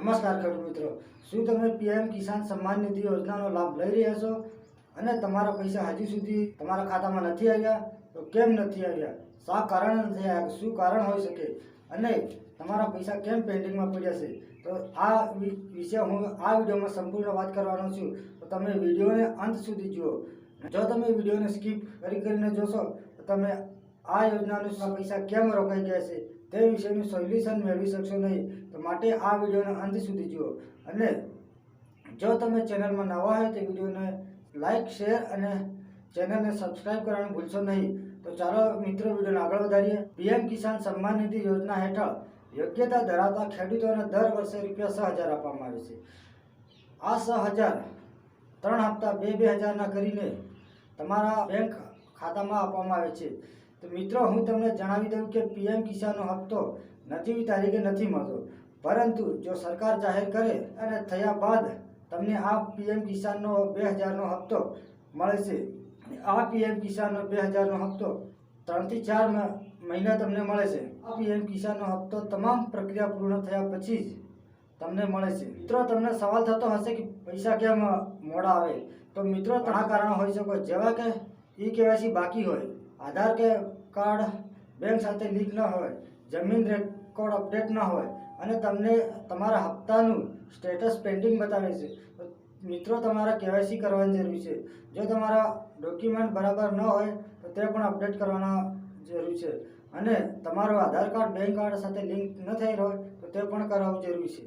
નમસ્કાર ખેડૂત મિત્રો, શું તમે પીએમ કિસાન સન્માન નિધિ યોજનાનો લાભ લઈ રહ્યા છો અને તમારા પૈસા હજી સુધી તમારા ખાતામાં નથી આવ્યા? તો કેમ નથી આવ્યા? શા કારણ નથી આવ્યા? શું કારણ હોઈ શકે અને તમારા પૈસા કેમ પેન્ડિંગમાં પડ્યા છે? તો આ વિશે હું આ વિડીયોમાં સંપૂર્ણ વાત કરવાનો છું. તો તમે વિડીયોને અંત સુધી જુઓ. જો તમે વિડીયોને સ્કીપ કરીને જોશો તો તમે આ યોજનાના પૈસા કેમ રોકાઈ ગયા છે તે વિશેનું સોલ્યુશન મેળવી શકશો નહીં. તો માટે આ વિડીયોને અંત સુધી જુઓ. અને જો તમે ચેનલમાં નવા હોય તો વિડીયોને લાઈક, શેર અને ચેનલને સબસ્ક્રાઇબ કરવાનું ભૂલશો નહીં. તો ચાલો મિત્રો, વિડીયોને આગળ વધારીએ. પીએમ કિસાન સન્માન નિધિ યોજના હેઠળ યોગ્યતા ધરાવતા ખેડૂતોને દર વર્ષે ₹6,000 આપવામાં આવે છે. આ 6,000 3 હપ્તા 2,000ના કરીને તમારા બેંક ખાતામાં આપવામાં આવે છે. તો મિત્રો, હું તમને જણાવી દઉં કે પીએમ કિસાનનો હપ્તો નજીવી તારીખે નથી મળતો, પરંતુ જો સરકાર જાહેર કરે અને થયા બાદ તમને આ પીએમ કિસાનનો 2,000નો હપ્તો મળે છે. આ પીએમ કિસાનનો 2,000નો હપ્તો 3 થી 4 મહિના તમને મળે છે. આ પીએમ કિસાનનો હપ્તો તમામ પ્રક્રિયા પૂર્ણ થયા પછી જ તમને મળે છે. મિત્રો, તમને સવાલ થતો હશે કે પૈસા કેમ મોડા આવે? તો મિત્રો, ઘણા કારણો હોઈ શકે, જેવા કે KYC બાકી હોય, આધાર કાર્ડ બેંક સાથે લિંક ન હોય, જમીન રેકોર્ડ અપડેટ ન હોય અને તમને તમારા હપ્તાનું સ્ટેટસ પેન્ડિંગ બતાવે છે. તો મિત્રો, તમારે KYC કરવાની જરૂર છે. જો તમારા ડોક્યુમેન્ટ બરાબર ન હોય તો તે પણ અપડેટ કરવાના જરૂર છે. અને તમારો આધાર કાર્ડ બેંક કાર્ડ સાથે લિંક ન થયેલ હોય તો તે પણ કરાવવું જરૂરી છે.